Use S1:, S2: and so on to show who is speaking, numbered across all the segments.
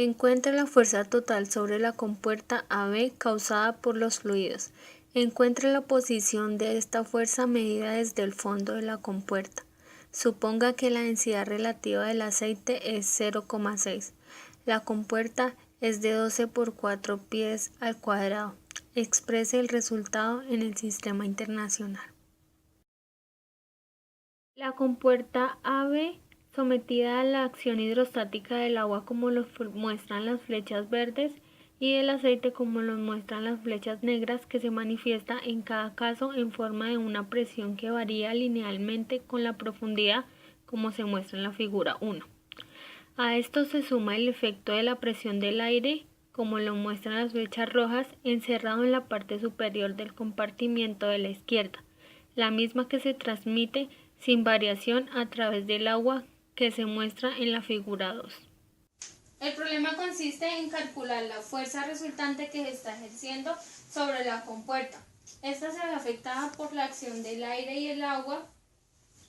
S1: Encuentra la fuerza total sobre la compuerta AB causada por los fluidos. Encuentra la posición de esta fuerza medida desde el fondo de la compuerta. Suponga que la densidad relativa del aceite es 0,6. La compuerta es de 12 por 4 pies al cuadrado. Exprese el resultado en el sistema internacional. La compuerta AB sometida a la acción hidrostática del agua como lo muestran las flechas verdes y del aceite como lo muestran las flechas negras, que se manifiesta en cada caso en forma de una presión que varía linealmente con la profundidad, como se muestra en la figura 1. A esto se suma el efecto de la presión del aire, como lo muestran las flechas rojas, encerrado en la parte superior del compartimiento de la izquierda, la misma que se transmite sin variación a través del agua, que se muestra en la figura 2.
S2: El problema consiste en calcular la fuerza resultante que se está ejerciendo sobre la compuerta. Esta se ve afectada por la acción del aire y el agua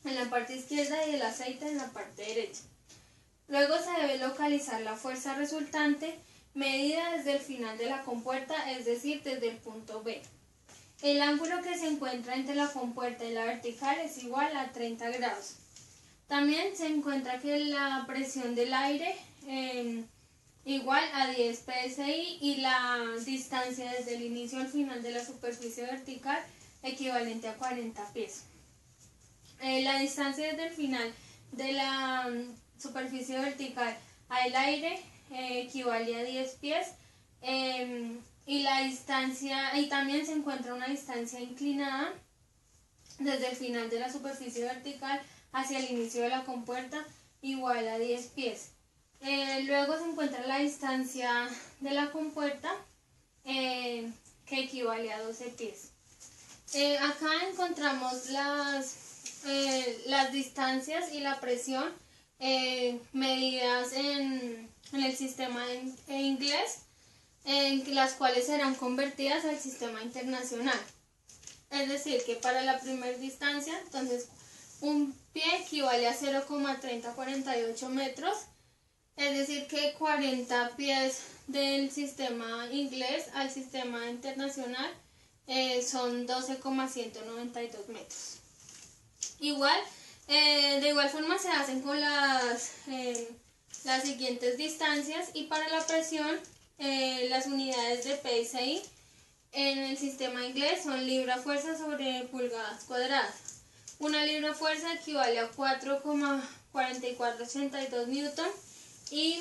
S2: en la parte izquierda y del aceite en la parte derecha. Luego se debe localizar la fuerza resultante medida desde el final de la compuerta, es decir, desde el punto B. El ángulo que se encuentra entre la compuerta y la vertical es igual a 30 grados. También se encuentra que la presión del aire igual a 10 psi y la distancia desde el inicio al final de la superficie vertical equivalente a 40 pies. La distancia desde el final de la superficie vertical al aire equivale a 10 pies y la distancia, y también se encuentra una distancia inclinada desde el final de la superficie vertical hacia el inicio de la compuerta igual a 10 pies. Luego se encuentra la distancia de la compuerta que equivale a 12 pies. Acá encontramos las distancias y la presión medidas en el sistema inglés, en las cuales serán convertidas al sistema internacional. Es decir, que para la primera distancia, entonces, un pie equivale a 0,3048 metros, es decir, que 40 pies del sistema inglés al sistema internacional son 12,192 metros. De igual forma se hacen con las siguientes distancias, y para la presión, las unidades de PSI en el sistema inglés son libra-fuerza sobre pulgadas cuadradas. Una libra-fuerza equivale a 4,4482 newton y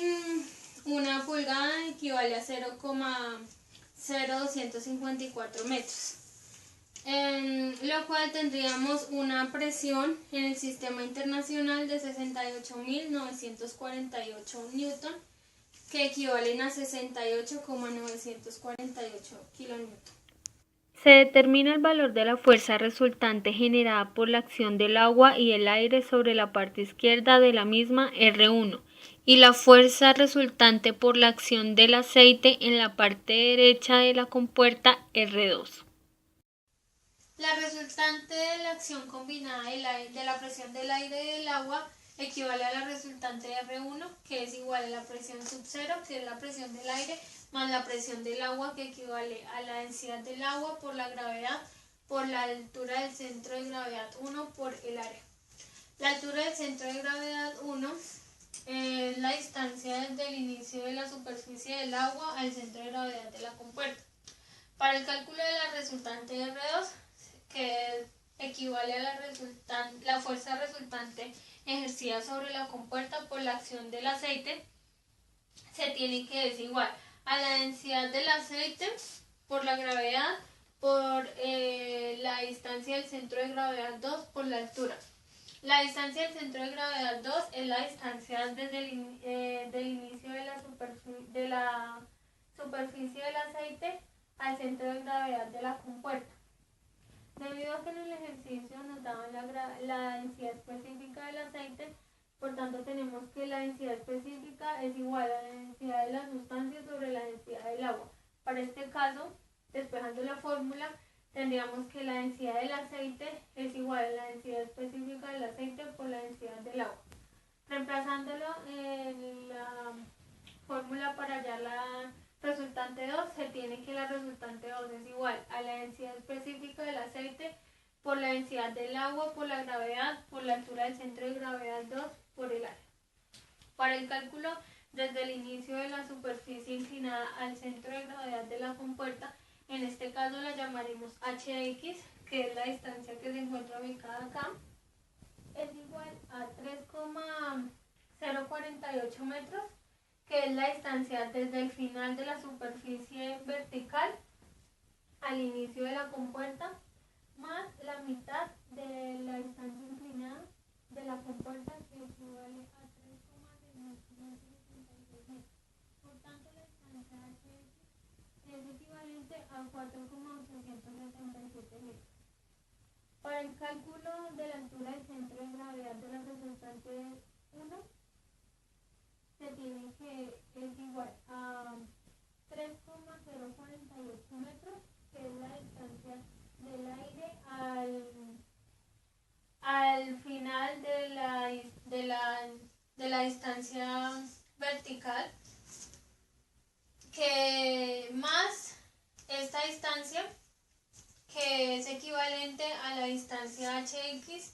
S2: una pulgada equivale a 0,0254 metros. Lo cual tendríamos una presión en el sistema internacional de 68.948 newton, que equivalen a 68,948 kilonewton.
S1: Se determina el valor de la fuerza resultante generada por la acción del agua y el aire sobre la parte izquierda de la misma, R1, y la fuerza resultante por la acción del aceite en la parte derecha de la compuerta, R2.
S2: La resultante de la acción combinada de la presión del aire y del agua equivale a la resultante de R1, que es igual a la presión sub 0, que es la presión del aire, más la presión del agua, que equivale a la densidad del agua por la gravedad, por la altura del centro de gravedad 1 por el área. La altura del centro de gravedad 1 es la distancia desde el inicio de la superficie del agua al centro de gravedad de la compuerta. Para el cálculo de la resultante de R2, que equivale a la fuerza resultante ejercida sobre la compuerta por la acción del aceite, se tiene que desigual a la densidad del aceite por la gravedad por la distancia del centro de gravedad 2 por la altura. La distancia del centro de gravedad 2 es la distancia desde del inicio de la superficie del aceite al centro de gravedad de la compuerta. Debido a que en el ejercicio nos daban la densidad específica del aceite, por tanto tenemos que la densidad específica es igual a la densidad de la sustancia sobre la densidad del agua. Para este caso, despejando la fórmula, tendríamos que la densidad del aceite es igual a la densidad específica del aceite por la densidad del agua. Reemplazándolo en la
S1: fórmula para hallar la resultante 2, se tiene que la resultante 2 es igual a la densidad específica del aceite por la densidad del agua, por la gravedad, por la altura del centro de gravedad 2, por el área. Para el cálculo desde el inicio de la superficie inclinada al centro de gravedad de la compuerta, en este caso la llamaremos HX, que es la distancia que se encuentra ubicada acá, es igual a 3,048 metros, que es la distancia desde el final de la superficie vertical al inicio de la compuerta, más la mitad de la distancia inclinada de la compuerta, que equivale a 3,666 metros. Por tanto, la distancia HX es equivalente a 4,877 metros. Para el cálculo de la altura del centro de gravedad de la resultante 1, se tiene que es igual a 3,048 metros, que es la distancia del aire al final de la distancia vertical, que más esta distancia, que es equivalente a la distancia HX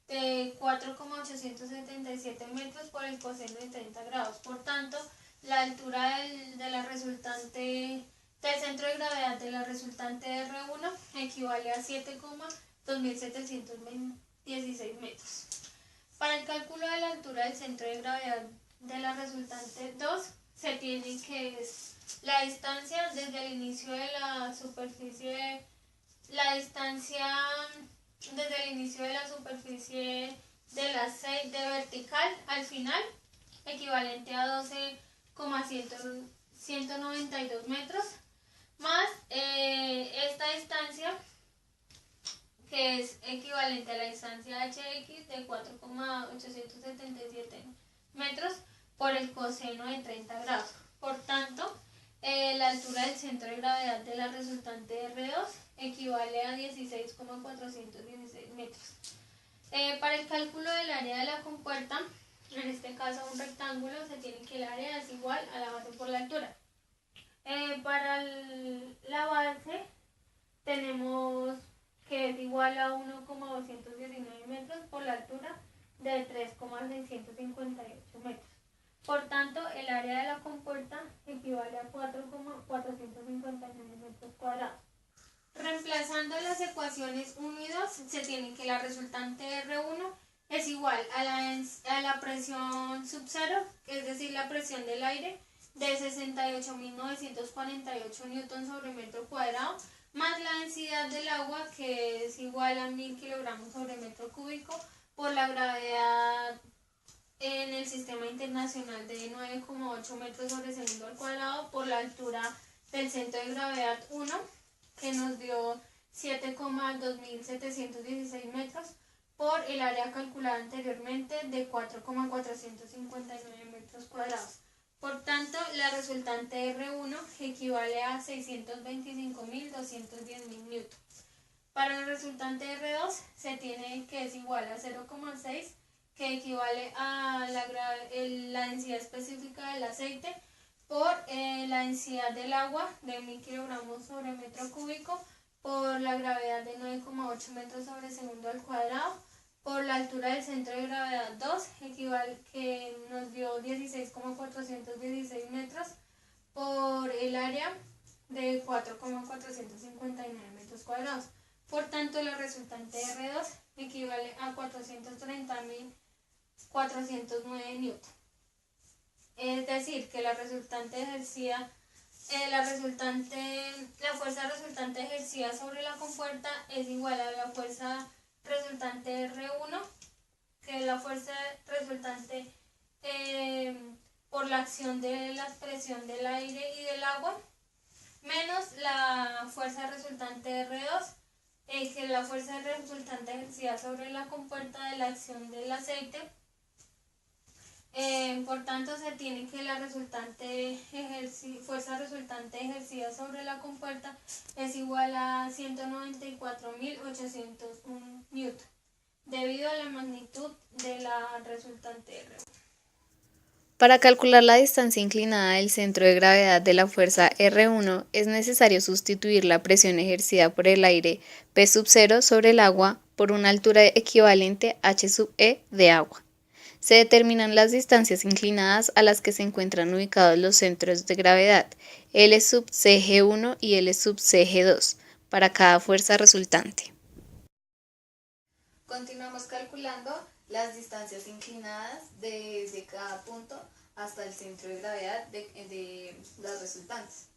S1: de 4,877 metros por el coseno de 30 grados. Por tanto, la altura de la resultante del centro de gravedad de la resultante R1 equivale a 7,2716 metros. Para el cálculo de la altura del centro de gravedad de la resultante 2, se tiene que es la distancia desde el inicio de la superficie, la distancia desde el inicio de la superficie del aceite vertical al final, equivalente a 12,192 metros, más esta distancia, que es equivalente a la distancia HX de 4,877 metros por el coseno de 30 grados. Por tanto, la altura del centro de gravedad de la resultante R2 equivale a 16,416 metros. Para el cálculo del área de la compuerta, en este caso un rectángulo, se tiene que el área es igual a la base por la altura. Para la base tenemos que es igual a 1,219 metros por la altura de 3,658 metros. Por tanto, el área de la compuerta equivale a 4,459 metros cuadrados. Reemplazando las ecuaciones 1 y 2, se tiene que la resultante R1 es igual a la presión sub cero, es decir, la presión del aire, de 68.948 newton sobre metro cuadrado, más la densidad del agua, que es igual a 1000 kilogramos sobre metro cúbico, por la gravedad en el sistema internacional de 9,8 metros sobre segundo al cuadrado, por la altura del centro de gravedad 1, que nos dio 7,2716 metros, por el área calculada anteriormente de 4,459 metros cuadrados. Por tanto, la resultante R1 equivale a 625.210.000 newton. Para la resultante R2 se tiene que es igual a 0,6, que equivale a la densidad específica del aceite, por la densidad del agua de 1000 kilogramos sobre metro cúbico, por la gravedad de 9,8 metros sobre segundo al cuadrado, por la altura del centro de gravedad 2, que nos dio 16,416 metros, por el área de 4,459 metros cuadrados. Por tanto, la resultante R2 equivale a 430.409 newton. Es decir, que la fuerza resultante ejercida sobre la compuerta es igual a la fuerza resultante R1, que es la fuerza resultante por la acción de la presión del aire y del agua, menos la fuerza resultante R2, que es la fuerza resultante ejercida sobre la compuerta de la acción del aceite. Por tanto, se tiene que la fuerza resultante ejercida sobre la compuerta es igual a 194.801 newton, debido a la magnitud de la resultante R.
S3: Para calcular la distancia inclinada del centro de gravedad de la fuerza R1 es necesario sustituir la presión ejercida por el aire P sub 0 sobre el agua por una altura equivalente H sub E de agua. Se determinan las distancias inclinadas a las que se encuentran ubicados los centros de gravedad L sub CG1 y L sub CG2 para cada fuerza resultante. Continuamos calculando las distancias inclinadas desde cada punto hasta el centro de gravedad de las resultantes.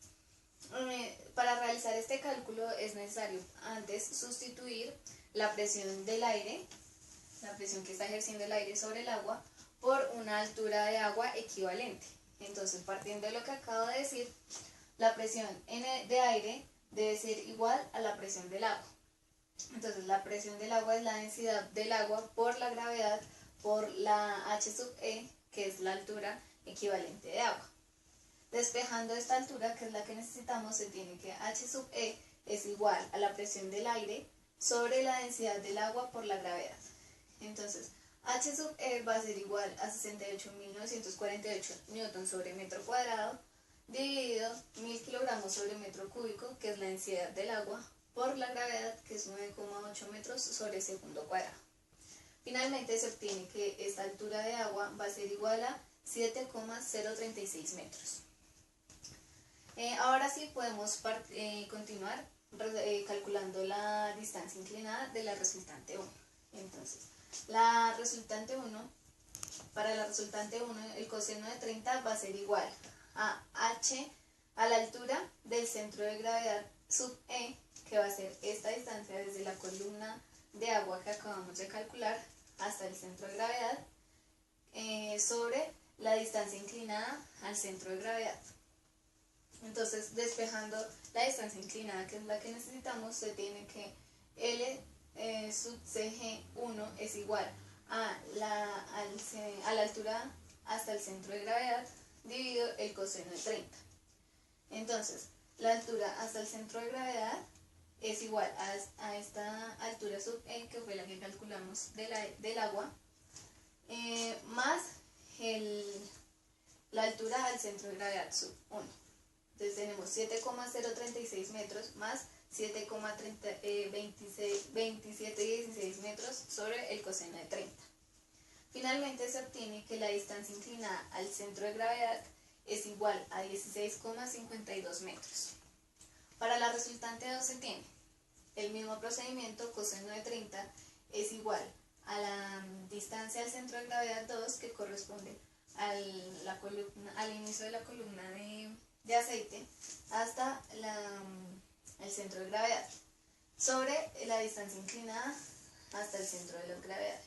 S3: Para realizar este cálculo es necesario antes sustituir la presión del aire, la presión que está ejerciendo el aire sobre el agua, por una altura de agua equivalente. Entonces, partiendo de lo que acabo de decir, la presión de aire debe ser igual a la presión del agua. Entonces, la presión del agua es la densidad del agua por la gravedad por la H sub E, que es la altura equivalente de agua. Despejando esta altura, que es la que necesitamos, se tiene que H sub E es igual a la presión del aire sobre la densidad del agua por la gravedad. Entonces, H sub E va a ser igual a 68.948 newton sobre metro cuadrado, dividido 1000 kilogramos sobre metro cúbico, que es la densidad del agua, por la gravedad, que es 9,8 metros sobre segundo cuadrado. Finalmente se obtiene que esta altura de agua va a ser igual a 7,036 metros. Ahora sí podemos continuar calculando la distancia inclinada de la resultante 1. Entonces, para la resultante 1, el coseno de 30 va a ser igual a h a la altura del centro de gravedad sub E, que va a ser esta distancia desde la columna de agua que acabamos de calcular hasta el centro de gravedad, sobre la distancia inclinada al centro de gravedad. Entonces, despejando la distancia inclinada, que es la que necesitamos, se tiene que L sub CG1 es igual a la altura hasta el centro de gravedad dividido el coseno de 30. Entonces, la altura hasta el centro de gravedad es igual a esta altura sub E, que fue la que calculamos del agua, más la altura al centro de gravedad sub 1. Entonces tenemos 7,036 metros más 7,2716 metros sobre el coseno de 30. Finalmente se obtiene que la distancia inclinada al centro de gravedad es igual a 16,52 metros. Para la resultante 2 se tiene el mismo procedimiento, coseno de 30 es igual a la distancia al centro de gravedad 2, que corresponde al inicio de la columna de aceite hasta el centro de gravedad, sobre la distancia inclinada hasta el centro de la gravedad.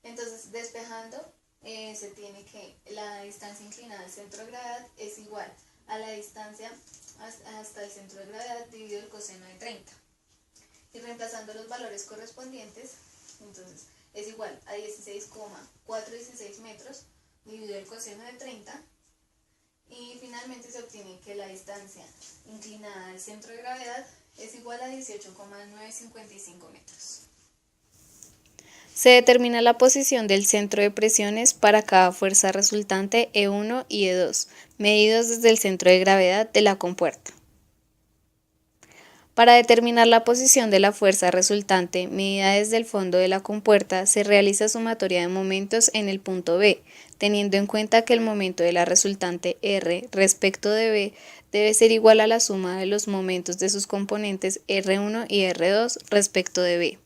S3: Entonces, despejando, se tiene que la distancia inclinada al centro de gravedad es igual a la distancia hasta el centro de gravedad dividido el coseno de 30. Y reemplazando los valores correspondientes, entonces es igual a 16,416 metros dividido el coseno de 30. Y finalmente se obtiene que la distancia inclinada al centro de gravedad es igual a 18,955 metros. Se determina la posición del centro de presiones para cada fuerza resultante E1 y E2, medidos desde el centro de gravedad de la compuerta. Para determinar la posición de la fuerza resultante medida desde el fondo de la compuerta, se realiza sumatoria de momentos en el punto B, teniendo en cuenta que el momento de la resultante R respecto de B debe ser igual a la suma de los momentos de sus componentes R1 y R2 respecto de B.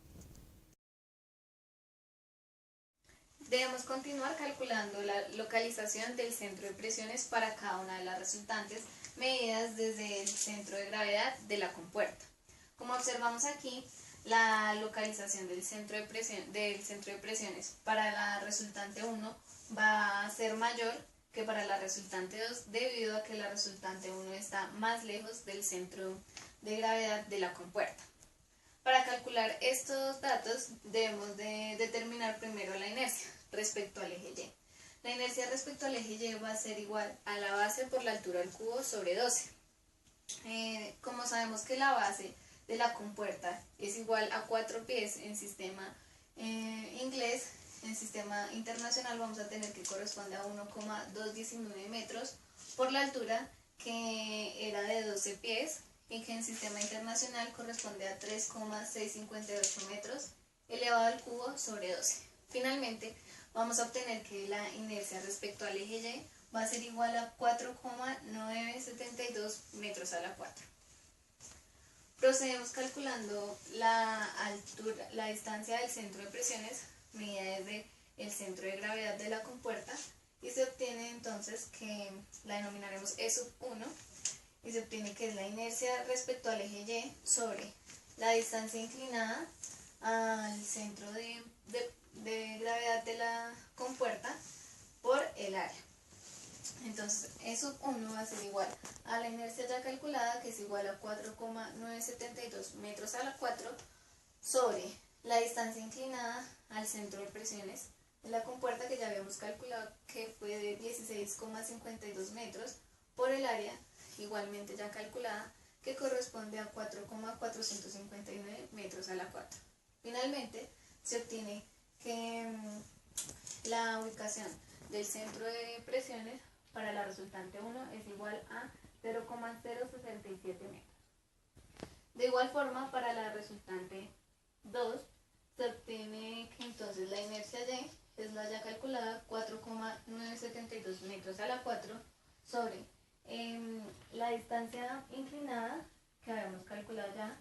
S3: Debemos continuar calculando la localización del centro de presiones para cada una de las resultantes medidas desde el centro de gravedad de la compuerta. Como observamos aquí, la localización del centro de presiones para la resultante 1 va a ser mayor que para la resultante 2, debido a que la resultante 1 está más lejos del centro de gravedad de la compuerta. Para calcular estos datos debemos de determinar primero la inercia respecto al eje Y. La inercia respecto al eje Y va a ser igual a la base por la altura al cubo sobre 12. Como sabemos que la base de la compuerta es igual a 4 pies en sistema inglés, en sistema internacional vamos a tener que corresponde a 1,219 metros por la altura, que era de 12 pies, y que en sistema internacional corresponde a 3,658 metros elevado al cubo sobre 12. Finalmente, vamos a obtener que la inercia respecto al eje Y va a ser igual a 4,972 metros a la 4. Procedemos calculando la altura, la distancia del centro de presiones medida desde el centro de gravedad de la compuerta, y se obtiene entonces que la denominaremos E1, y se obtiene que es la inercia respecto al eje Y sobre la distancia inclinada al centro de gravedad de la compuerta por el área. Entonces, E1 va a ser igual a la inercia ya calculada, que es igual a 4,972 metros a la 4, sobre la distancia inclinada al centro de presiones de la compuerta, que ya habíamos calculado que fue de 16,52 metros, por el área, igualmente ya calculada, que corresponde a 4,459 metros a la 4. Finalmente, se obtiene que la ubicación del centro de presiones para la resultante 1 es igual a 0,067 metros. De igual forma, para la resultante 2 se obtiene que entonces la inercia Y es la ya calculada, 4,972 metros a la 4, sobre la distancia inclinada que habíamos calculado ya,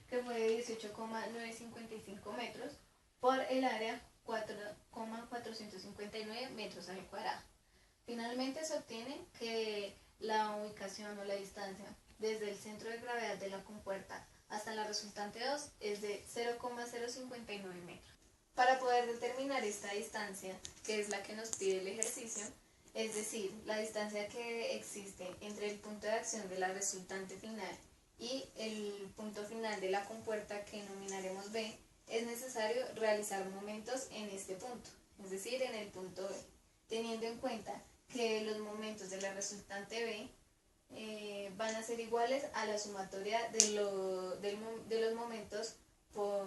S3: que fue de 18,955 metros, por el área, 4,459 metros al cuadrado. Finalmente se obtiene que la ubicación o la distancia desde el centro de gravedad de la compuerta hasta la resultante 2 es de 0,059 metros. Para poder determinar esta distancia, que es la que nos pide el ejercicio, es decir, la distancia que existe entre el punto de acción de la resultante final y el punto final de la compuerta, que denominaremos B, es necesario realizar momentos en este punto, es decir, en el punto B, teniendo en cuenta que los momentos de la resultante B van a ser iguales a la sumatoria de los momentos por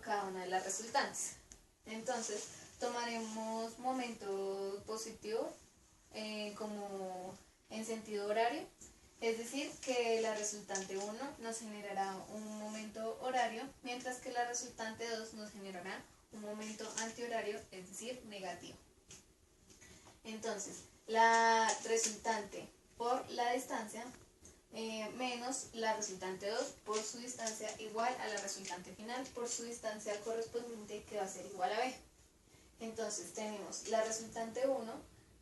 S3: cada una de las resultantes. Entonces, tomaremos momento positivo como en sentido horario, es decir, que la resultante 1 nos generará un momento horario, mientras que la resultante 2 nos generará un momento antihorario, es decir, negativo. Entonces, la resultante por la distancia menos la resultante 2 por su distancia, igual a la resultante final por su distancia correspondiente, que va a ser igual a B. Entonces tenemos la resultante 1,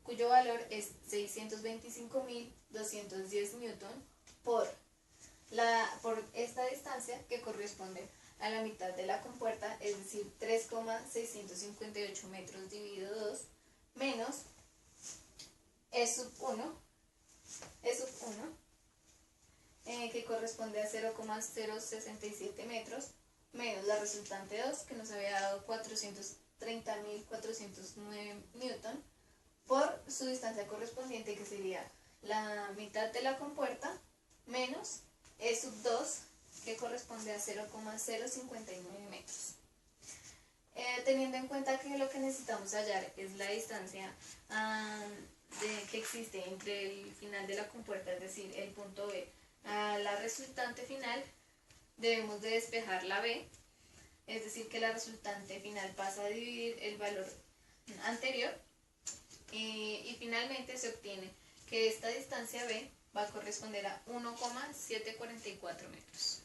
S3: cuyo valor es 625.210 newton por esta distancia, que corresponde a la mitad de la compuerta, es decir, 3,658 metros dividido 2, menos E1, que corresponde a 0,067 metros, menos la resultante 2, que nos había dado 430.409 newton, por su distancia correspondiente, que sería la mitad de la compuerta, menos E2, que corresponde a 0,059 metros. Teniendo en cuenta que lo que necesitamos hallar es la distancia que existe entre el final de la compuerta, es decir, el punto B, a la resultante final, debemos de despejar la B, es decir, que la resultante final pasa a dividir el valor anterior, y finalmente se obtiene que esta distancia B va a corresponder a 1,744 metros.